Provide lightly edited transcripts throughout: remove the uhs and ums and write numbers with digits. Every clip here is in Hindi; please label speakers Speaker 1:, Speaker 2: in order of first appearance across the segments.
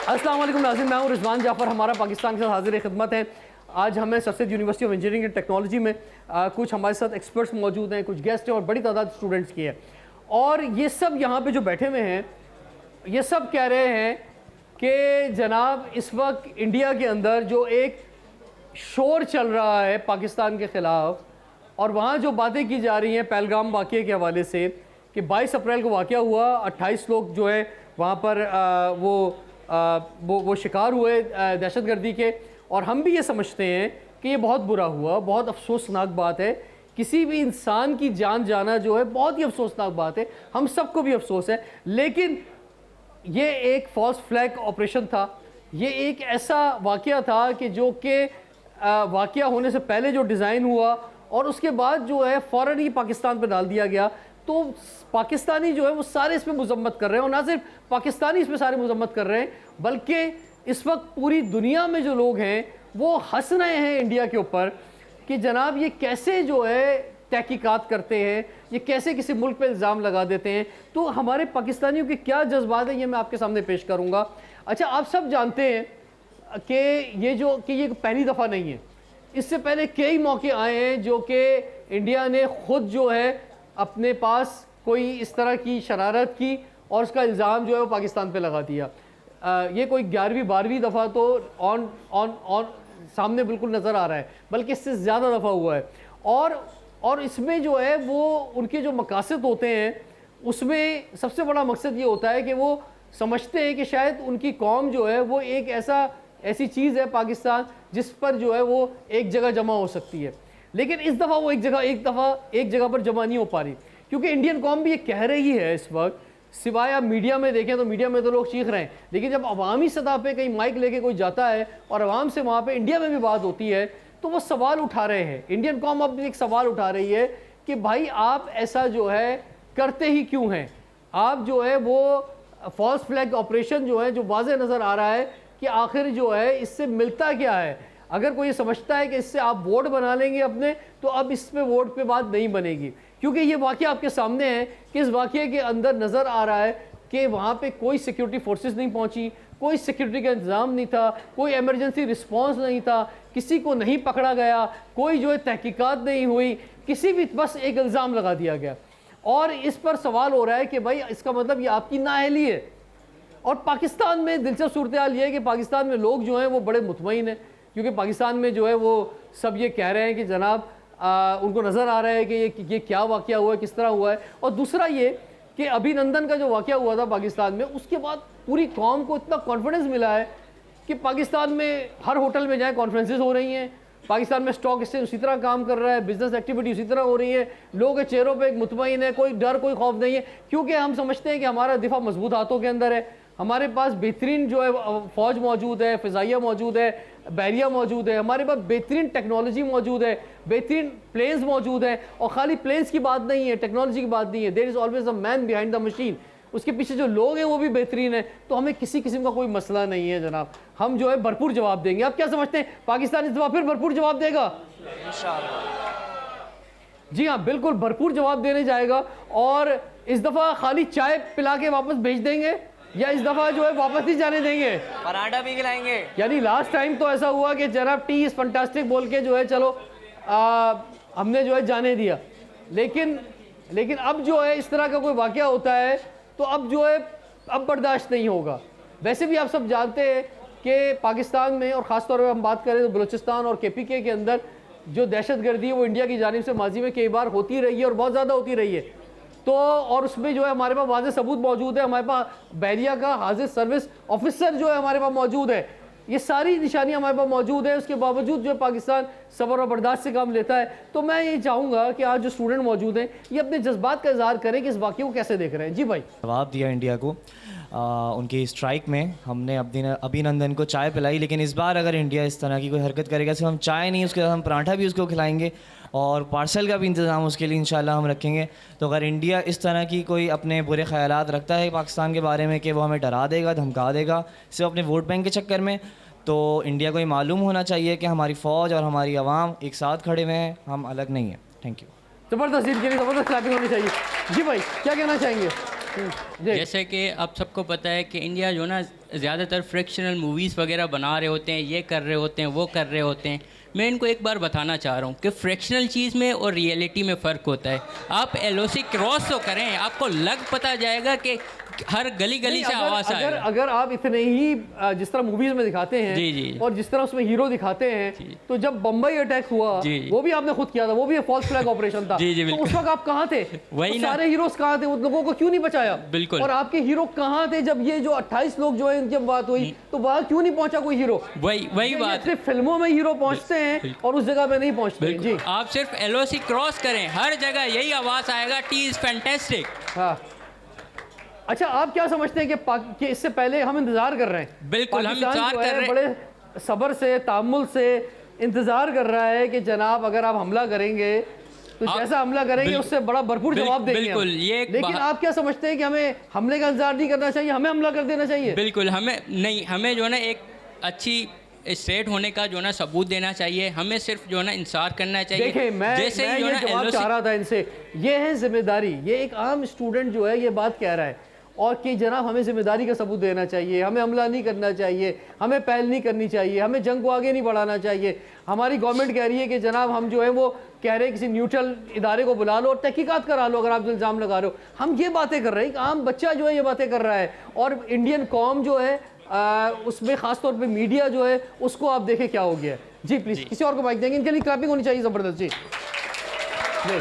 Speaker 1: अस्सलाम वालेकुम नाज़रीन, मैं हूं रिजवान जाफ़र। हमारा पाकिस्तान के साथ हाजिर खिदमत है। आज हमें Sir Syed University of Engineering and Technology में कुछ हमारे साथ एक्सपर्ट्स मौजूद हैं, कुछ गेस्ट हैं और बड़ी तादाद स्टूडेंट्स की है। और ये सब यहाँ पे जो बैठे हुए हैं, ये सब कह रहे हैं कि जनाब इस वक्त इंडिया के अंदर जो एक शोर चल रहा है पाकिस्तान के ख़िलाफ़, और वहाँ जो बातें की जा रही हैं पहलगाम वाक़े के हवाले से कि 22 अप्रैल को वाक़या हुआ, 28 लोग जो है वहाँ पर वो शिकार हुए दहशतगर्दी के। और हम भी ये समझते हैं कि ये बहुत बुरा हुआ, बहुत अफसोसनाक बात है। किसी भी इंसान की जान जाना जो है बहुत ही अफसोसनाक बात है, हम सबको भी अफसोस है। लेकिन ये एक फॉल्स फ्लैग ऑपरेशन था, ये एक ऐसा वाक़या था कि जो कि वाक़या होने से पहले जो डिज़ाइन हुआ और उसके बाद जो है फ़ौरन ही पाकिस्तान पर डाल दिया गया। तो पाकिस्तानी जो है वो सारे इसमें मजम्मत कर रहे हैं, और ना सिर्फ पाकिस्तानी इसमें सारे मजम्मत कर रहे हैं, बल्कि इस वक्त पूरी दुनिया में जो लोग हैं वो हंस रहे हैं इंडिया के ऊपर कि जनाब ये कैसे जो है तहकीकात करते हैं, ये कैसे किसी मुल्क पे इल्ज़ाम लगा देते हैं। तो हमारे पाकिस्तानियों के क्या जज्बात हैं ये मैं आपके सामने पेश करूँगा। अच्छा, आप सब जानते हैं कि ये पहली दफ़ा नहीं है, इससे पहले कई मौके आए हैं जो कि इंडिया ने ख़ुद जो है अपने पास कोई इस तरह की शरारत की और उसका इल्ज़ाम जो है वो पाकिस्तान पे लगा दिया। ये कोई 11वीं 12वीं दफ़ा तो ऑन सामने बिल्कुल नज़र आ रहा है, बल्कि इससे ज़्यादा दफ़ा हुआ है। और इसमें जो है वो उनके जो मकासद होते हैं, उसमें सबसे बड़ा मकसद ये होता है कि वो समझते हैं कि शायद उनकी कौम जो है वो एक ऐसी चीज़ है पाकिस्तान, जिस पर जो है वो एक जगह जमा हो सकती है। लेकिन इस दफ़ा वो एक जगह पर जमा नहीं हो पा रही, क्योंकि इंडियन कौम भी ये कह रही है इस वक्त। सिवाय आप मीडिया में देखें तो मीडिया में तो लोग चीख रहे हैं, लेकिन जब अवामी सतह पे कहीं माइक लेके कोई जाता है और आवाम से वहाँ पे इंडिया में भी बात होती है, तो वो सवाल उठा रहे हैं। इंडियन कौम अब एक सवाल उठा रही है कि भाई आप ऐसा जो है करते ही क्यों हैं। आप जो है वो फॉल्स फ्लैग ऑपरेशन जो है, जो वाज़ेह नज़र आ रहा है कि आखिर जो है इससे मिलता क्या है। अगर कोई समझता है कि इससे आप वोट बना लेंगे अपने, तो अब इस पे वोट पे बात नहीं बनेगी, क्योंकि ये वाक़या आपके सामने है कि इस वाक़ये के अंदर नज़र आ रहा है कि वहाँ पे कोई सिक्योरिटी फोर्सेस नहीं पहुँची, कोई सिक्योरिटी का इंतज़ाम नहीं था, कोई एमरजेंसी रिस्पॉन्स नहीं था, किसी को नहीं पकड़ा गया, कोई जो है तहकीकात नहीं हुई, किसी भी बस एक इल्ज़ाम लगा दिया गया। और इस पर सवाल हो रहा है कि भाई इसका मतलब ये आपकी नाअहली है। और पाकिस्तान में दिलचस्प सूरत हाल ये है कि पाकिस्तान में लोग जो हैं वो बड़े मुतमईन हैं, क्योंकि पाकिस्तान में जो है वो सब ये कह रहे हैं कि जनाब उनको नज़र आ रहा है कि ये क्या वाक़या हुआ है, किस तरह हुआ है। और दूसरा ये कि अभिनंदन का जो वाक़या हुआ था पाकिस्तान में, उसके बाद पूरी कौम को इतना कॉन्फिडेंस मिला है कि पाकिस्तान में हर होटल में जाए कॉन्फ्रेंसेस हो रही हैं, पाकिस्तान में स्टॉक एक्सचेंज उसी तरह काम कर रहा है, बिजनेस एक्टिविटी उसी तरह हो रही है, लोगों के चेहरों पे एक मुतमईन है, कोई डर कोई खौफ नहीं है, क्योंकि हम समझते हैं कि हमारा दिफा मजबूत हाथों के अंदर है। हमारे पास बेहतरीन जो है फ़ौज मौजूद है, फ़िज़ाइया मौजूद है, बैरिया मौजूद है, हमारे पास बेहतरीन टेक्नोलॉजी मौजूद है, बेहतरीन प्लेन्स मौजूद है। और ख़ाली प्लेन्स की बात नहीं है, टेक्नोलॉजी की बात नहीं है, there is always a man behind the machine. उसके पीछे जो लोग हैं वो भी बेहतरीन है। तो हमें किसी किस्म का कोई मसला नहीं है जनाब, हम जो है भरपूर जवाब देंगे। आप क्या समझते हैं, पाकिस्तान इस दफ़ा फिर भरपूर जवाब देगा? जी हाँ, बिल्कुल भरपूर जवाब देने जाएगा। और इस दफ़ा खाली चाय पिला के वापस भेज देंगे या इस दफ़ा जो है वापस ही जाने देंगे,
Speaker 2: पराठा भी खिलाएंगे।
Speaker 1: यानी लास्ट टाइम तो ऐसा हुआ कि जनाब टी इज़ फंटास्टिक बोल के जो है चलो हमने जो है जाने दिया, लेकिन अब जो है इस तरह का कोई वाक़या होता है तो अब जो है अब बर्दाश्त नहीं होगा। वैसे भी आप सब जानते हैं कि पाकिस्तान में, और ख़ास तौर पर हम बात करें तो बलूचिस्तान और KPK के अंदर जो दहशतगर्दी है वो इंडिया की जानिब से माजी में कई बार होती रही है और बहुत ज़्यादा होती रही है। तो और उसमें जो है हमारे पास वाज़ेह सबूत मौजूद है, हमारे पास बैरिया का हाजिर सर्विस ऑफिसर जो है हमारे पास मौजूद है, ये सारी निशानियां हमारे पास मौजूद है। उसके बावजूद जो है पाकिस्तान सब्र और बर्दाश्त से काम लेता है। तो मैं ये चाहूँगा कि आज जो स्टूडेंट मौजूद हैं ये अपने जज्बात का इजहार करें कि इस वाक़ये को कैसे देख रहे हैं। जी भाई।
Speaker 3: जवाब दिया इंडिया को उनकी स्ट्राइक में, हमने अभिनंदन को चाय पिलाई, लेकिन इस बार अगर इंडिया इस तरह की कोई हरकत करेगा, सिर्फ हम चाय नहीं, उसके साथ हम पराठा भी उसको खिलाएंगे और पार्सल का भी इंतज़ाम उसके लिए इंशाल्लाह हम रखेंगे। तो अगर इंडिया इस तरह की कोई अपने बुरे ख्यालात रखता है पाकिस्तान के बारे में कि वो हमें डरा देगा, धमका देगा सिर्फ अपने वोट बैंक के चक्कर में, तो इंडिया को ये मालूम होना चाहिए कि हमारी फ़ौज और हमारी आवाम एक साथ खड़े हुए हैं, हम अलग नहीं हैं। Thank you.
Speaker 1: ज़बरदस्त, के लिए ज़बरदस्त क्लैपिंग होनी चाहिए। जी भाई, क्या कहना चाहेंगे? जी
Speaker 2: जैसे कि आप सबको पता है कि इंडिया जो ना ज़्यादातर फ्रिक्शनल मूवीज़ वगैरह बना रहे होते हैं, ये कर रहे होते हैं, वो कर रहे होते हैं। मैं इनको एक बार बताना चाह रहा हूँ कि फ्रिक्शनल चीज़ में और रियलिटी में फ़र्क होता है। आप एलओसी क्रॉस तो करें, आपको लग पता जाएगा कि हर गली गली से आवाज़
Speaker 1: अगर
Speaker 2: आएगा।
Speaker 1: अगर आप इतने ही जिस तरह मूवीज में दिखाते हैं
Speaker 2: जी, जी।
Speaker 1: और जिस तरह उसमें हीरो दिखाते हैं, तो जब बम्बई अटैक हुआ
Speaker 2: जी।
Speaker 1: वो भी आपने खुद किया था, वो भी फॉल्स फ्लैग ऑपरेशन था।
Speaker 2: जी, जी,
Speaker 1: तो
Speaker 2: बिल्कुल।
Speaker 1: उस वक्त आप कहाँ थे?
Speaker 2: वही
Speaker 1: वो
Speaker 2: ना।
Speaker 1: सारे हीरोज कहाँ थे? उन लोगों को क्यों नहीं बचाया?
Speaker 2: बिल्कुल।
Speaker 1: और आपके हीरो कहाँ थे जब ये जो 28 लोग जो है जब बात हुई, तो वहाँ क्यों नहीं पहुंचा कोई हीरो?
Speaker 2: वही
Speaker 1: ये
Speaker 2: बात है।
Speaker 1: सिर्फ फिल्मों में हीरो पहुंचते हैं और उस जगह पे नहीं पहुंचते हैं। जी
Speaker 2: बिल्कुल, आप सिर्फ एलओसी क्रॉस करें, हर जगह यही आवाज़ आएगा, टी इज़ फैंटेस्टिक।
Speaker 1: हाँ। अच्छा, आप क्या समझते हैं कि इससे पहले हम इंतजार कर रहे हैं?
Speaker 2: बिल्कुल, हम
Speaker 1: पाकिस्तान
Speaker 2: इंतजार
Speaker 1: जो है
Speaker 2: कर रहे हैं।
Speaker 1: बड़े सब्र से, तामुल से इंतजार कर रहा है कि जनाब अगर आप हमला करेंगे तो
Speaker 2: आप-
Speaker 1: जैसा हमला करेंगे
Speaker 2: बिल्कुल-
Speaker 1: उससे बड़ा भरपूर जवाब देंगे हम।
Speaker 2: बिल्कुल, ये एक
Speaker 1: लेकिन आप क्या समझते हैं कि हमें हमले का इंतजार नहीं करना चाहिए, हमें हमला कर देना चाहिए?
Speaker 2: बिल्कुल, हमें जो है ना एक अच्छी स्टेट होने का जो है ना सबूत देना चाहिए। हमें सिर्फ जो है ना इंसार करना चाहिए।
Speaker 1: देखिए, मैं
Speaker 2: जैसे ही जो
Speaker 1: ये
Speaker 2: है ना
Speaker 1: जवाब
Speaker 2: LOC
Speaker 1: चाह रहा था इनसे, ये है जिम्मेदारी। ये एक आम स्टूडेंट जो है ये बात कह रहा है और कि जनाब हमें जिम्मेदारी का सबूत देना चाहिए, हमें हमला नहीं करना चाहिए, हमें पहल नहीं करनी चाहिए, हमें जंग को आगे नहीं बढ़ाना चाहिए। हमारी गवर्नमेंट कह रही है कि जनाब हम जो है वो कह रहे हैं किसी न्यूट्रल इदारे को बुला लो और तहकीकात करा लो अगर आप इल्ज़ाम लगा रहे हो। हम ये बातें कर रहे हैं, एक आम बच्चा जो है ये बातें कर रहा है और इंडियन कौम जो है उसमें ख़ासतौर पे मीडिया जो है उसको आप देखें क्या हो गया है। जी प्लीज़ किसी और को माइक देंगे, इनके लिए क्लैपिंग होनी चाहिए ज़बरदस्त। जी जी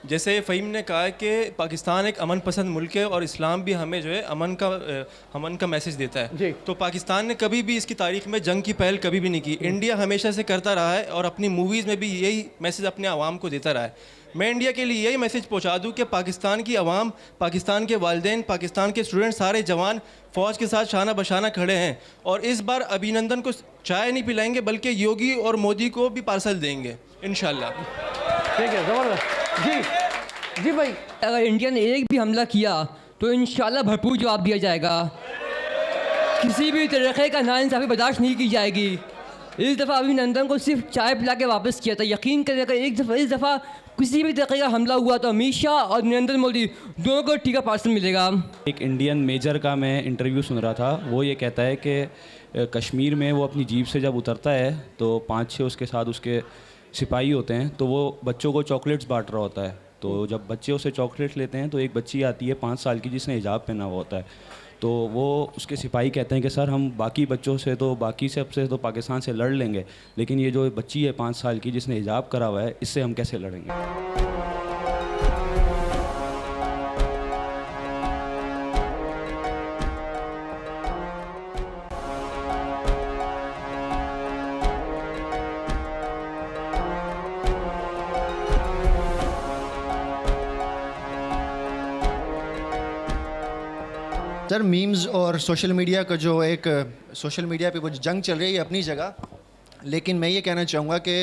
Speaker 4: जैसे फ़हीम ने कहा कि पाकिस्तान एक अमन पसंद मुल्क है और इस्लाम भी हमें जो है अमन का मैसेज देता
Speaker 1: जी।
Speaker 4: है। तो पाकिस्तान ने कभी भी इसकी तारीख में जंग की पहल कभी भी नहीं की। इंडिया हमेशा से करता रहा है और अपनी मूवीज़ में भी यही मैसेज अपने आवाम को देता रहा है। मैं इंडिया के लिए यही मैसेज पहुंचा दूं कि पाकिस्तान की आवाम, पाकिस्तान के वालिदैन, पाकिस्तान के स्टूडेंट, सारे जवान फ़ौज के साथ शाना बशाना खड़े हैं और इस बार अभिनंदन को चाय नहीं पिलाएंगे बल्कि योगी और मोदी को भी पार्सल देंगे इंशाल्लाह।
Speaker 1: ठीक है, ज़बरदस्त। जी भाई,
Speaker 5: अगर इंडिया ने एक भी हमला किया तो इंशाल्लाह भरपूर जवाब दिया जाएगा। किसी भी तरीके का नाइंसाफ़ी बर्दाश्त नहीं की जाएगी। इस दफ़ा अभिनंदन को सिर्फ चाय पिला के वापस किया था। यकीन करें अगर इस दफ़ा किसी भी तरीके का हमला हुआ तो अमित शाह और नरेंद्र मोदी दोनों को टीका पार्सल मिलेगा।
Speaker 6: एक इंडियन मेजर का मैं इंटरव्यू सुन रहा था। वो ये कहता है कि कश्मीर में वो अपनी जीप से जब उतरता है तो 5-6 उसके साथ उसके सिपाही होते हैं, तो वो बच्चों को चॉकलेट्स बांट रहा होता है। तो जब बच्चे उसे चॉकलेट्स लेते हैं तो एक बच्ची आती है 5 साल की जिसने हिजाब पहना हुआ होता है। तो वो उसके सिपाही कहते हैं कि सर हम बाकी बच्चों से तो बाकी सबसे तो पाकिस्तान से लड़ लेंगे, लेकिन ये जो बच्ची है 5 साल की जिसने हिजाब करा हुआ है, इससे हम कैसे लड़ेंगे।
Speaker 7: सर मीम्स और सोशल मीडिया का जो एक सोशल मीडिया पे वो जंग चल रही है अपनी जगह, लेकिन मैं ये कहना चाहूँगा कि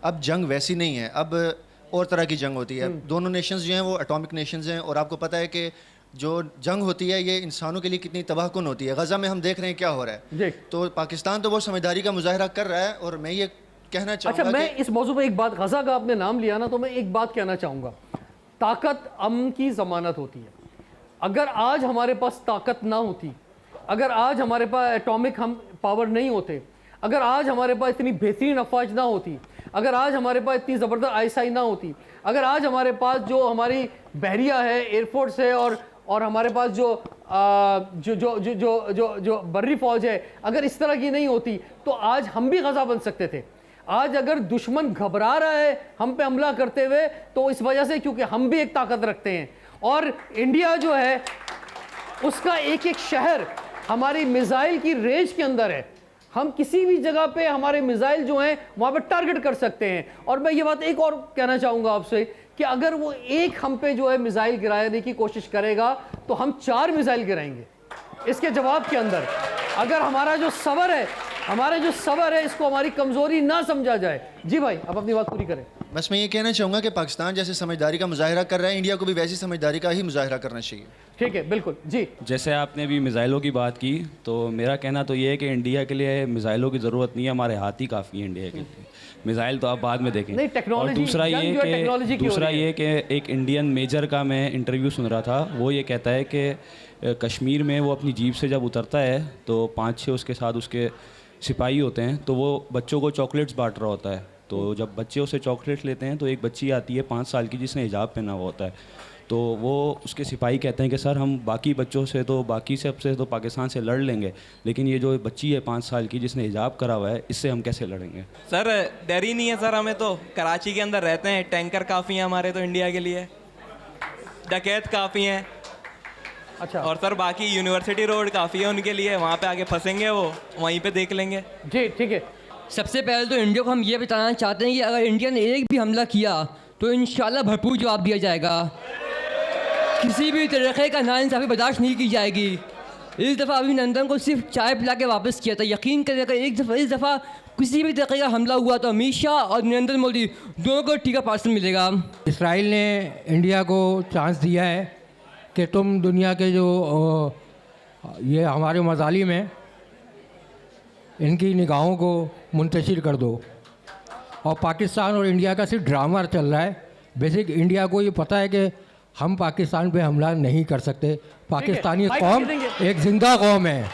Speaker 7: अब जंग वैसी नहीं है, अब और तरह की जंग होती है। दोनों नेशंस जो हैं वो एटॉमिक नेशंस हैं और आपको पता है कि जो जंग होती है ये इंसानों के लिए कितनी तबाहकुन होती है। गज़ा में हम देख रहे हैं क्या हो रहा है।
Speaker 1: जी।
Speaker 7: तो पाकिस्तान तो वो समझदारी का मुजाहरा कर रहा है और मैं ये कहना
Speaker 1: अच्छा,
Speaker 7: चाहूँगा
Speaker 1: मैं इस मौजू पे एक बात, गज़ा का आपने नाम लिया ना, तो मैं एक बात कहना चाहूँगा। ताकत अमन की ज़मानत होती है। अगर आज हमारे पास ताकत ना होती, अगर आज हमारे पास एटॉमिक हम पावर नहीं होते, अगर आज हमारे पास इतनी बेहतरीन अफवाज ना होती, अगर आज हमारे पास इतनी ज़बरदस्त आईएसआई ना होती, अगर आज हमारे पास जो हमारी बहरिया है, एयरफोर्स है और हमारे पास जो बर्री फौज है, अगर इस तरह की नहीं होती तो आज हम भी गज़ा बन सकते थे। आज अगर दुश्मन घबरा रहा है हम पे हमला करते हुए तो इस वजह से क्योंकि हम भी एक ताकत रखते हैं और इंडिया जो है उसका एक एक शहर हमारी मिसाइल की रेंज के अंदर है। हम किसी भी जगह पे हमारे मिसाइल जो हैं वहाँ पे टारगेट कर सकते हैं। और मैं ये बात एक और कहना चाहूँगा आपसे कि अगर वो एक हम पे जो है मिसाइल गिराने की कोशिश करेगा तो हम 4 मिसाइल गिराएंगे इसके जवाब के अंदर। अगर हमारा जो सबर है इसको हमारी कमज़ोरी ना समझा जाए। जी भाई, आप अपनी बात पूरी करें।
Speaker 7: बस मैं ये कहना चाहूँगा कि पाकिस्तान जैसे समझदारी का मुजाहरा कर रहा है, इंडिया को भी वैसी समझदारी का ही मुजाहरा करना चाहिए।
Speaker 1: ठीक है, बिल्कुल जी।
Speaker 6: जैसे आपने अभी मिज़ाइलों की बात की, तो मेरा कहना तो ये है कि इंडिया के लिए मिज़ाइलों की ज़रूरत नहीं है, हमारे हाथ ही काफ़ी है इंडिया के लिए। मिसाइल तो आप बाद में देखें।
Speaker 1: नहीं,
Speaker 6: और
Speaker 1: टेक्नोलॉजी,
Speaker 6: दूसरा
Speaker 1: जंग
Speaker 6: ये
Speaker 1: जो है टेक्नोलॉजी की हो
Speaker 6: दूसरा
Speaker 1: रही है।
Speaker 6: ये कि एक इंडियन मेजर का मैं इंटरव्यू सुन रहा था, वो ये कहता है कि कश्मीर में वो अपनी जीप से जब उतरता है तो 5-6 उसके साथ उसके सिपाही होते हैं, तो वो बच्चों को चॉकलेट्स बांट रहा होता है। तो जब बच्चे उसे चॉकलेट लेते हैं तो एक बच्ची आती है 5 साल की जिसने हिजाब पहना हुआ होता है, तो वो उसके सिपाही कहते हैं कि सर हम बाकी बच्चों से तो बाकी सबसे तो पाकिस्तान से लड़ लेंगे, लेकिन ये जो बच्ची है 5 साल की जिसने हिजाब करा हुआ है, इससे हम कैसे लड़ेंगे?
Speaker 8: सर डर ही नहीं है सर, हमें तो कराची के अंदर रहते हैं, टैंकर काफ़ी हैं हमारे तो इंडिया के लिए, डकैत काफ़ी हैं।
Speaker 1: अच्छा,
Speaker 8: और सर बाकी यूनिवर्सिटी रोड काफ़ी है उनके लिए, वहाँ पे आके फंसेंगे वो, वहीं पे देख लेंगे।
Speaker 1: जी ठीक है।
Speaker 5: सबसे पहले तो इंडिया को हम ये बताना चाहते हैं कि अगर इंडिया ने एक भी हमला किया तो इंशाल्लाह भरपूर जवाब दिया जाएगा। किसी भी तरीके का नाइंसाफ़ी बर्दाश्त नहीं की जाएगी। इस दफ़ा अभिनंदन को सिर्फ चाय पिला के वापस किया था। यकीन करें अगर इस दफ़ा किसी भी तरीके का हमला हुआ तो अमित शाह और नरेंद्र मोदी दोनों को टीका पार्सल मिलेगा।
Speaker 9: इसराइल ने इंडिया को चांस दिया है कि तुम दुनिया के जो ये हमारे मज़ालिम हैं इनकी निगाहों को मुंतशिर कर दो, और पाकिस्तान और इंडिया का सिर्फ ड्रामा चल रहा है। बेसिक इंडिया को ये पता है कि हम पाकिस्तान पे हमला नहीं कर सकते। पाकिस्तानी
Speaker 1: माइक
Speaker 9: कौम
Speaker 1: देंगे।
Speaker 9: एक जिंदा कौम है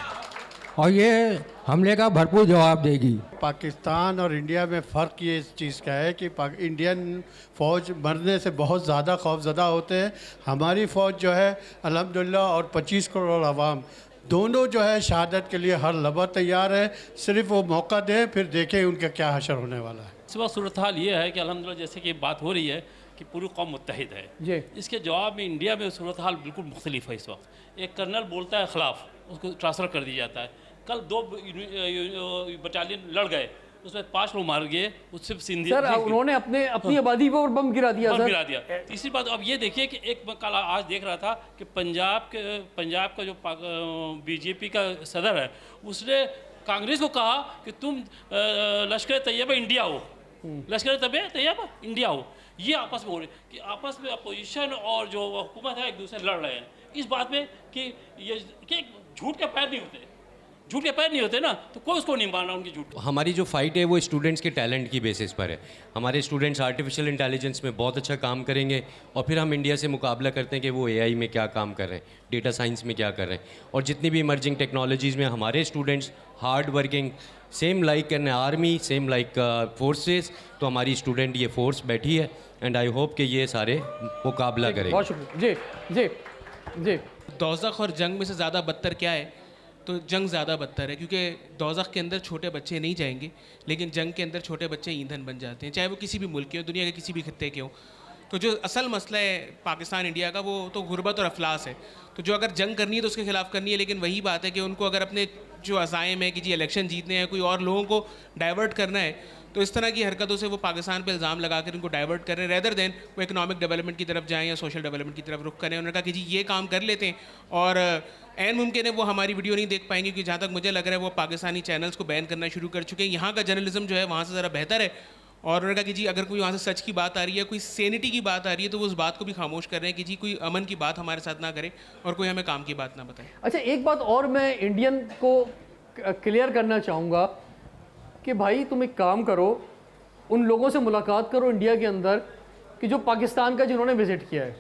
Speaker 9: और ये हमले का भरपूर जवाब देगी।
Speaker 10: पाकिस्तान और इंडिया में फ़र्क ये इस चीज़ का है कि इंडियन फ़ौज मरने से बहुत ज़्यादा खौफज़दा होते हैं। हमारी फ़ौज जो है अल्हम्दुलिल्लाह और 25 करोड़ आवाम दोनों जो है शहादत के लिए हर लबा तैयार है। सिर्फ वो मौका दें, फिर देखें उनका क्या हशर होने वाला है।
Speaker 11: इस वक्त सूरत हाल ये है कि अल्हम्दुलिल्लाह जैसे कि बात हो रही है कि पूरी कौम मुत्तहिद है
Speaker 1: जी।
Speaker 11: इसके जवाब में इंडिया में सूरत हाल बिल्कुल मुख्तलिफ है। इस वक्त एक कर्नल बोलता है ख़िलाफ़, उसको ट्रांसफ़र कर दिया जाता है। कल 2 बटालियन लड़ गए, उसमें 5 लोग मार गए, उससे सिंधी
Speaker 1: सर उन्होंने अपनी आबादी पर बम गिरा दिया
Speaker 11: बम
Speaker 1: सर।
Speaker 11: गिरा दिया। तीसरी बात अब ये देखिए कि एक कल आज देख रहा था कि पंजाब का जो बीजेपी का सदर है उसने कांग्रेस को कहा कि तुम लश्कर तैयबा इंडिया हो, लश्कर तैयबा इंडिया हो। ये आपस में हो रही कि आपस में अपोजिशन और जो हुकूमत है एक दूसरे लड़ रहे हैं इस बात में कि ये कि झूठ के पैर नहीं होते, झूठ के पैर नहीं होते ना, तो कोई उसको नहीं मानना उनकी झूठ।
Speaker 12: हमारी जो फाइट है वो स्टूडेंट्स के टैलेंट की बेसिस पर है। हमारे स्टूडेंट्स आर्टिफिशियल इंटेलिजेंस में बहुत अच्छा काम करेंगे और फिर हम इंडिया से मुकाबला करते हैं कि वो एआई में क्या काम कर रहे हैं, डेटा साइंस में क्या कर रहे हैं, और जितनी भी इमर्जिंग टेक्नोलॉजीज़ में हमारे students hard working, same like an army, same like forces, तो हमारी स्टूडेंट ये फोर्स बैठी है एंड आई होप कि ये सारे मुकाबला करेंगे।
Speaker 1: बहुत शुक्रिया। जी जी जी।
Speaker 13: दोज़ख और जंग में से ज़्यादा बदतर क्या है? तो जंग ज़्यादा बदतर है, क्योंकि दोज़ख के अंदर छोटे बच्चे नहीं जाएंगे, लेकिन जंग के अंदर छोटे बच्चे ईंधन बन जाते हैं, चाहे वो किसी भी मुल्क के हो, दुनिया के किसी भी खत्ते के हो। तो जो असल मसला है पाकिस्तान इंडिया का वो तो गुर्बत और अफलास है। तो जो अगर जंग करनी है तो उसके खिलाफ करनी है, लेकिन वही बात है कि उनको अगर अपने जो अज़ाइम है कि जी इलेक्शन जीतने हैं, कोई और लोगों को डाइवर्ट करना है, तो इस तरह की हरकतों से वो पाकिस्तान पे इल्ज़ाम लगा कर उनको डाइवर्ट कर रहे हैं, रेदर देन वो इकोनॉमिक डेवलपमेंट की तरफ जाएं या सोशल डेवलपमेंट की तरफ रुख करें। उन्होंने कहा कि जी ये काम कर लेते हैं और ऐन मुमकिन है वो हमारी वीडियो नहीं देख पाएंगे, क्योंकि जहाँ तक मुझे लग रहा है वो पाकिस्तानी चैनल्स को बैन करना शुरू कर चुके हैं। यहाँ का जर्नलिज्म जो है वहाँ से ज़रा बेहतर है, और उन्होंने कहा कि जी अगर कोई वहाँ से सच की बात आ रही है, कोई सैनिटी की बात आ रही है, तो वो उस बात को भी खामोश कर रहे हैं कि जी कोई अमन की बात हमारे साथ ना करे और कोई हमें काम की बात ना बताए।
Speaker 1: अच्छा, एक बात और मैं इंडियन को क्लियर करना चाहूँगा कि भाई तुम एक काम करो, उन लोगों से मुलाकात करो इंडिया के अंदर कि जो पाकिस्तान का जिन्होंने विज़िट किया है।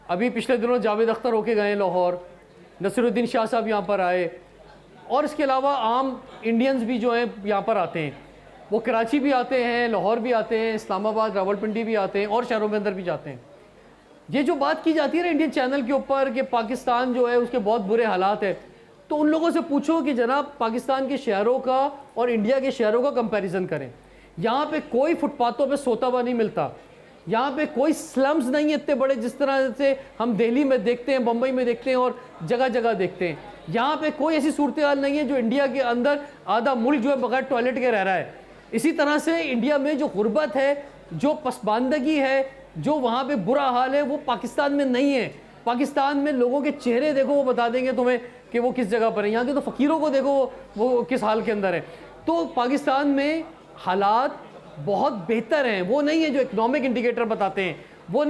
Speaker 1: अभी पिछले दिनों जावेद अख्तर होके गए लाहौर, नसीरुद्दीन शाह साहब यहाँ पर आए, और इसके अलावा आम इंडियंस भी जो हैं यहाँ पर आते हैं। वो कराची भी आते हैं, लाहौर भी आते हैं, इस्लामाबाद, रावलपिंडी भी आते हैं, और शहरों के अंदर भी जाते हैं। ये जो बात की जाती है ना इंडियन चैनल के ऊपर कि पाकिस्तान जो है उसके बहुत बुरे हालात है, तो उन लोगों से पूछो कि जनाब पाकिस्तान के शहरों का और इंडिया के शहरों का कंपैरिजन करें। यहाँ पे कोई फुटपाथों पे सोता हुआ नहीं मिलता, यहाँ पे कोई स्लम्स नहीं है इतने बड़े जिस तरह से हम दिल्ली में देखते हैं, बम्बई में देखते हैं और जगह जगह देखते हैं। यहाँ पे कोई ऐसी सूरत हाल नहीं है जो इंडिया के अंदर आधा मुल्क जो है बगैर टॉयलेट के रह रहा है। इसी तरह से इंडिया में जो गुर्बत है, जो पसमानदगी है, जो वहाँ पे बुरा हाल है, वो पाकिस्तान में नहीं है। पाकिस्तान में लोगों के चेहरे देखो, वो बता देंगे तुम्हें कि वो किस जगह पर है। यहाँ के तो फ़कीरों को देखो वो किस हाल के अंदर है। तो पाकिस्तान में हालात बहुत बेहतर हैं। वो नहीं है जो इकोनॉमिक इंडिकेटर बताते हैं, वो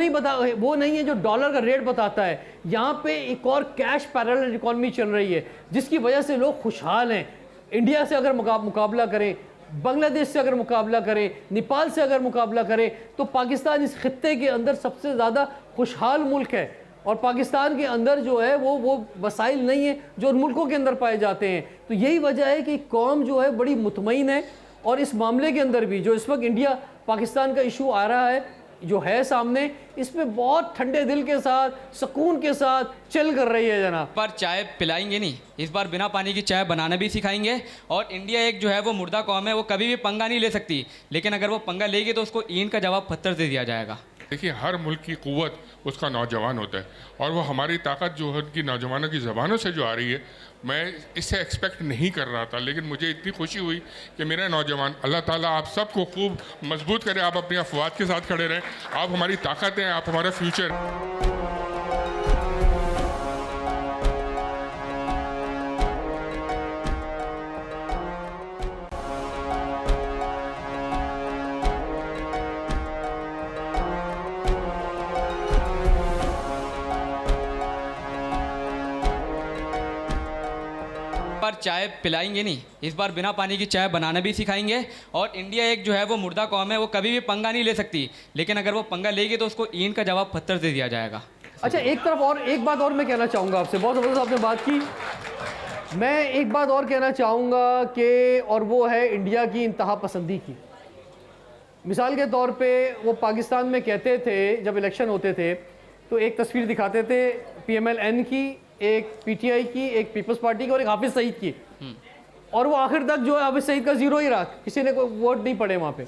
Speaker 1: नहीं है जो डॉलर का रेट बताता है। यहाँ पे एक और कैश पैरेलल इकॉनमी चल रही है जिसकी वजह से लोग खुशहाल हैं। इंडिया से अगर मुकाबला करें बांग्लादेश से अगर मुकाबला करें, नेपाल से अगर मुकाबला करें, तो पाकिस्तान इस खित्ते के अंदर सबसे ज़्यादा खुशहाल मुल्क है। और पाकिस्तान के अंदर जो है वो वसाइल नहीं है जो उन मुल्कों के अंदर पाए जाते हैं। तो यही वजह है कि कौम जो है बड़ी मुतमईन है। और इस मामले के अंदर भी जो इस वक्त इंडिया पाकिस्तान का इशू आ रहा है जो है सामने, इसमें बहुत ठंडे दिल के साथ, सुकून के साथ चल कर रही है जनाब।
Speaker 2: पर चाय पिलाएंगे नहीं, इस बार बिना पानी की चाय बनाना भी सिखाएंगे। और इंडिया एक जो है वो मुर्दा कौम है, वो कभी भी पंगा नहीं ले सकती, लेकिन अगर वो पंगा लेगी तो उसको ईंट का जवाब पत्थर से दिया जाएगा।
Speaker 14: देखिए, हर मुल्क की क़ुव्वत उसका नौजवान होता है, और वो हमारी ताकत जो है उनकी नौजवानों की ज़बानों से जो आ रही है, मैं इससे एक्सपेक्ट नहीं कर रहा था, लेकिन मुझे इतनी खुशी हुई कि मेरे नौजवान, अल्लाह ताला आप सबको खूब मजबूत करे, आप अपनी अफवाद के साथ खड़े रहें, आप हमारी ताकत हैं, आप हमारा फ्यूचर।
Speaker 2: पर चाय पिलाएंगे नहीं, इस बार बिना पानी की चाय बनाना भी सिखाएंगे। और इंडिया एक जो है वो मुर्दा कौम है, वो कभी भी पंगा नहीं ले सकती, लेकिन अगर वो पंगा लेगी तो उसको ईंट का जवाब पत्थर से दिया जाएगा।
Speaker 1: अच्छा, एक तरफ और एक बात और मैं कहना चाहूँगा आपसे, बहुत ज़बरदस्त आपने बात की। मैं एक बात और कहना चाहूँगा कि और वो है इंडिया की इंतहा पसंदी की। मिसाल के तौर पे वो पाकिस्तान में कहते थे जब इलेक्शन होते थे तो एक तस्वीर दिखाते थे PMLN की, एक PTI की, एक पीपल्स पार्टी की और एक हाफिज़ सईद की, और वो आखिर तक जो है हाफिज़ सईद का ज़ीरो ही रहा, किसी ने कोई वोट नहीं पड़े वहाँ पे।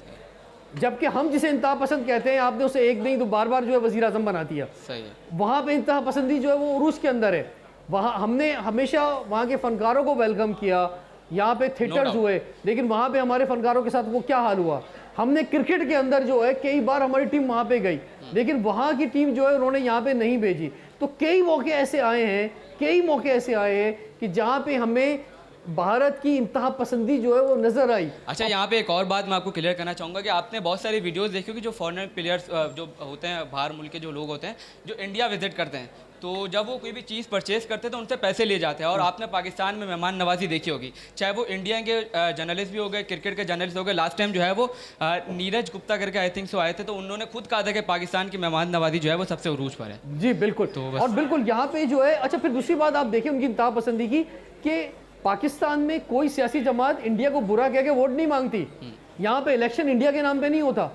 Speaker 1: जबकि हम जिसे इंतहा पसंद कहते हैं, आपने उसे एक नहीं तो बार बार जो है वज़ीर आज़म बना दिया।
Speaker 2: सही है।
Speaker 1: वहाँ पे इंतहा पसंदी जो है वो उरूज के अंदर है। वहाँ हमने हमेशा वहाँ के फ़नकारों को वेलकम किया, यहाँ पे थिएटर्स हुए, लेकिन वहाँ पे हमारे फ़नकारों के साथ वो क्या हाल हुआ। हमने क्रिकेट के अंदर जो है कई बार हमारी टीम वहाँ पे गई, लेकिन वहाँ की टीम जो है उन्होंने यहाँ पे नहीं भेजी। तो कई मौके ऐसे आए हैं कि जहाँ पे हमें भारत की इंतहा पसंदी जो है वो नज़र आई।
Speaker 2: अच्छा, यहाँ पे एक और बात मैं आपको क्लियर करना चाहूँगा कि आपने बहुत सारी वीडियोस देखी होगी जो फॉरेन प्लेयर्स जो होते हैं, बाहर मुल्क के जो लोग होते हैं जो इंडिया विजिट करते हैं, तो जब वो कोई भी चीज़ परचेज करते हैं तो उनसे पैसे ले जाते हैं। और आपने पाकिस्तान में मेहमान नवाजी देखी होगी, चाहे वो इंडिया के जर्नलिस्ट भी हो गए, क्रिकेट के जर्नलिस्ट हो गए। लास्ट टाइम जो है वो नीरज गुप्ता करके आई थिंक सो आए थे, तो उन्होंने खुद कहा था कि पाकिस्तान की मेहमान नवाजी जो है वो सबसे उरूज पर है।
Speaker 1: जी बिल्कुल। तो और बिल्कुल यहाँ पे जो है, अच्छा फिर दूसरी बात आप देखिए उनकी इंतहा पसंदी की कि पाकिस्तान में कोई सियासी जमात इंडिया को बुरा कह के वोट नहीं मांगती। यहाँ पे इलेक्शन इंडिया के नाम पे नहीं होता,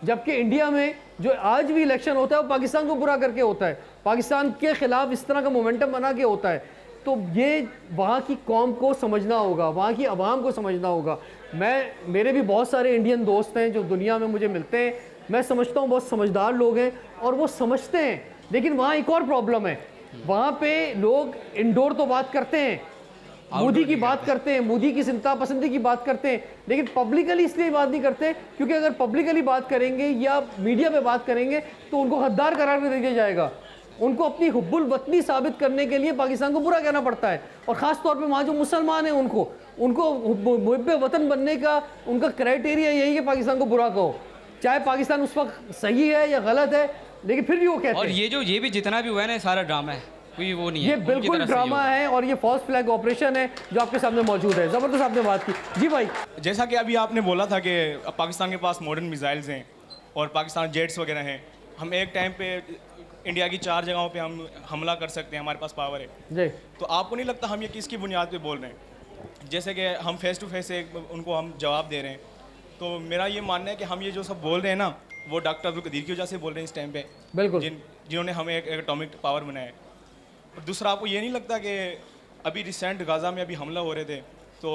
Speaker 1: जबकि इंडिया में जो आज भी इलेक्शन होता है वो पाकिस्तान को बुरा करके होता है, पाकिस्तान के खिलाफ इस तरह का मोमेंटम बना के होता है। तो ये वहाँ की कौम को समझना होगा, वहाँ की आवाम को समझना होगा। मेरे भी बहुत सारे इंडियन दोस्त हैं जो दुनिया में मुझे मिलते हैं, मैं समझता हूँ बहुत समझदार लोग हैं और वो समझते हैं। लेकिन वहाँ एक और प्रॉब्लम है, वहाँ पे लोग इंडोर तो बात करते हैं, मोदी की बात करते हैं, मोदी की इंतहा पसंदी की बात करते हैं, लेकिन पब्लिकली इसलिए बात नहीं करते क्योंकि अगर पब्लिकली बात करेंगे या मीडिया पे बात करेंगे तो उनको हद्दार करार दे दिया जाएगा। उनको अपनी हुब्बुल वतनी साबित करने के लिए पाकिस्तान को बुरा कहना पड़ता है। और ख़ास तौर पे वहाँ जो मुसलमान हैं उनको मुहिब्बे वतन बनने का उनका क्राइटेरिया यही है कि पाकिस्तान को बुरा कहो, चाहे पाकिस्तान उस वक्त सही है या गलत है, लेकिन फिर भी वो कहते हैं।
Speaker 2: और ये भी जितना भी हुआ है ना, सारा ड्रामा है, कोई वो नहीं है,
Speaker 1: ये बिल्कुल ड्रामा है और ये फॉल्स फ्लैग ऑपरेशन है जो आपके सामने मौजूद है। ज़बरदस्त आपने बात की। जी भाई,
Speaker 15: जैसा कि अभी आपने बोला था कि पाकिस्तान के पास मॉडर्न मिसाइल्स हैं और पाकिस्तान जेट्स वगैरह हैं, हम एक टाइम पे इंडिया की 4 जगहों पे हम हमला कर सकते हैं, हमारे पास पावर है
Speaker 1: जी।
Speaker 15: तो आपको नहीं लगता हम ये किसकी बुनियाद पे बोल रहे हैं? जैसे कि हम फेस टू फेस उनको हम जवाब दे रहे हैं, तो मेरा ये मानना है कि हम ये जो सब बोल रहे हैं ना, वो डॉक्टर अब्दुल कदीर की वजह से बोल रहे हैं इस टाइम पे,
Speaker 1: बिल्कुल,
Speaker 15: जिन्होंने हमें एक एटॉमिक पावर बनाया है। और दूसरा, आपको ये नहीं लगता कि अभी रिसेंट गाज़ा में अभी हमला हो रहे थे तो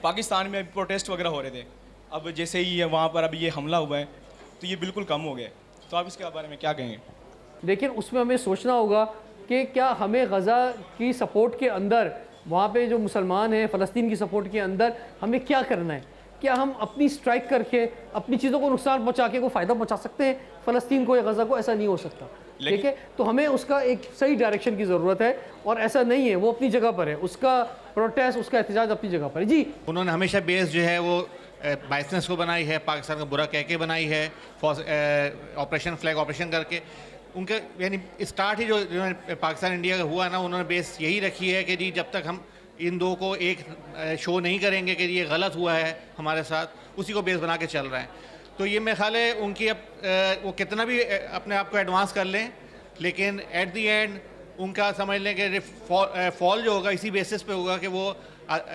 Speaker 15: पाकिस्तान में अभी प्रोटेस्ट वगैरह हो रहे थे, अब जैसे ही वहाँ पर अभी ये हमला हुआ है तो ये बिल्कुल कम हो गया है, तो आप इसके बारे में क्या कहेंगे?
Speaker 1: लेकिन उसमें हमें सोचना होगा कि क्या हमें गज़ा की सपोर्ट के अंदर, वहाँ पे जो मुसलमान हैं फ़लस्तीन की सपोर्ट के अंदर हमें क्या करना है? क्या हम अपनी स्ट्राइक करके अपनी चीज़ों को नुकसान पहुँचा के कोई फ़ायदा पहुँचा सकते हैं फ़लस्तीन को या गज़ा को? ऐसा नहीं हो सकता, ठीक है। तो हमें उसका एक सही डायरेक्शन की ज़रूरत है और ऐसा नहीं है, वो अपनी जगह पर है, उसका प्रोटेस्ट, उसका एहतजाज अपनी जगह पर है। जी,
Speaker 16: उन्होंने हमेशा बेस जो है वो बाइसेंस को बनाई है, पाकिस्तान का बुरा कह के बनाई है, ऑपरेशन फ्लैग ऑपरेशन करके। उनके यानी स्टार्ट ही जो पाकिस्तान इंडिया का हुआ ना, उन्होंने बेस यही रखी है कि जी जब तक हम इन दो को एक शो नहीं करेंगे कि ये गलत हुआ है हमारे साथ, उसी को बेस बना के चल रहे हैं। तो ये मेरे ख्याल है उनकी वो कितना भी अपने आप को एडवांस कर लें, लेकिन एट द एंड उनका समझ लें कि फॉल जो होगा इसी बेसिस पे होगा कि वो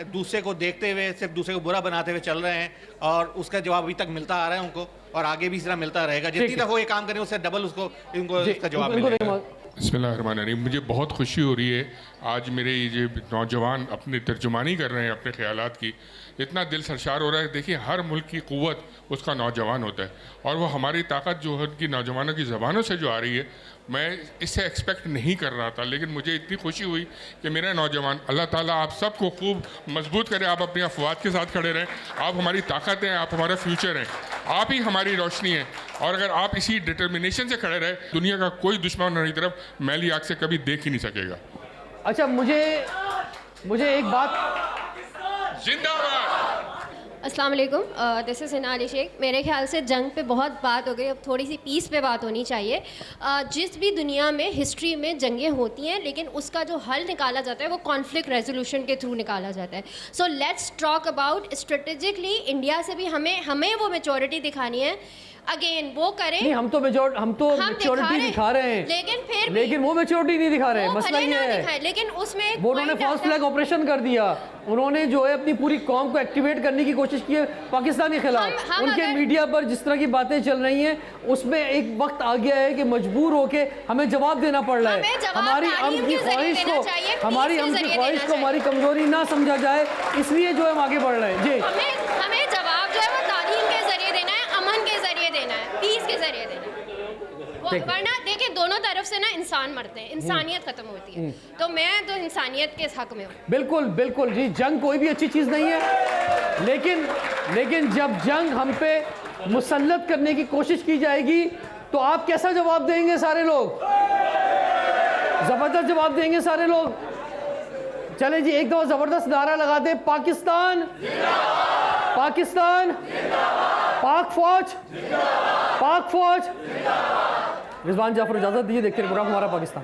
Speaker 16: दूसरे को देखते हुए सिर्फ दूसरे को बुरा बनाते हुए चल रहे हैं, और उसका जवाब अभी तक मिलता आ रहा है उनको, और आगे भी इस तरह मिलता रहेगा। जितनी दफ़ा वो ये काम करें उससे डबल उसको इनको इसका जवाब मिलेगा।
Speaker 14: बिस्मिल्लाहिर्रहमानिर्रहीम। मुझे बहुत खुशी हो रही है आज मेरे ये नौजवान अपनी तर्जुमानी कर रहे हैं अपने ख्यालात की, इतना दिल सरशार हो रहा है। देखिए, हर मुल्क की क़ुव्वत उसका नौजवान होता है, और वो हमारी ताकत जो है उनकी नौजवानों की ज़बानों से जो आ रही है, मैं इससे एक्सपेक्ट नहीं कर रहा था, लेकिन मुझे इतनी खुशी हुई कि मेरे नौजवान, अल्लाह ताला आप सबको खूब मजबूत करे, आप अपनी अफवाद के साथ खड़े रहें, आप हमारी ताकत हैं, आप हमारा फ्यूचर हैं, आप ही हमारी रोशनी है, और अगर आप इसी डिटर्मिनेशन से खड़े रहे, दुनिया का कोई दुश्मन हमारी तरफ मैली आँख से कभी देख ही नहीं सकेगा।
Speaker 1: अच्छा, मुझे एक बात,
Speaker 14: जिंदाबाद।
Speaker 17: अस्सलाम वालेकुम, दिस इज़ हिना अली शेख। मेरे ख्याल से जंग पे बहुत बात हो गई, अब थोड़ी सी पीस पे बात होनी चाहिए। जिस भी दुनिया में हिस्ट्री में जंगें होती हैं, लेकिन उसका जो हल निकाला जाता है वो कॉन्फ्लिक्ट रेजोल्यूशन के थ्रू निकाला जाता है। So let's talk about strategically India से भी हमें वो मेचोरिटी दिखानी है। अगेन वो करें,
Speaker 1: नहीं, हम तो मेच्योरिटी दिखा रहे हैं, लेकिन वो मेच्योरिटी नहीं दिखा रहे हैं। मसला ये है,
Speaker 17: लेकिन उसमें
Speaker 1: वो उन्होंने फर्स्ट फ्लैग ऑपरेशन कर दिया, उन्होंने जो है अपनी पूरी कौम को एक्टिवेट करने की कोशिश की है पाकिस्तान के खिलाफ। उनके मीडिया पर जिस तरह की बातें चल रही हैं, उसमें एक वक्त आ गया है कि मजबूर होके हमें जवाब देना पड़ रहा है। हमारी अम्न की ख्वाहिश को हमारी कमजोरी ना समझा जाए, इसलिए जो है हम आगे बढ़ रहे हैं। जी,
Speaker 17: हमें जवाब जो है वो तालीम के जरिए देना है, अमन के जरिए देना है, पीस के जरिए देना है। वरना देखिए, दोनों तरफ से ना इंसान मरते हैं, इंसानियत खत्म होती है। तो मैं तो इंसानियत के हक में हूँ।
Speaker 1: बिल्कुल बिल्कुल जी, जंग कोई भी अच्छी चीज़ नहीं है, लेकिन जब जंग हम पे मुसल्लत करने की कोशिश की जाएगी तो आप कैसा जवाब देंगे? सारे लोग ज़बरदस्त जवाब देंगे सारे लोग। चलें जी, एक दफ़ा ज़बरदस्त नारा लगा दे, पाकिस्तान पाकिस्तान, पाक फौज। रिजवान जाफर इजाज़त दीजिए, देखते रहिए प्रोग्राम हमारा पाकिस्तान।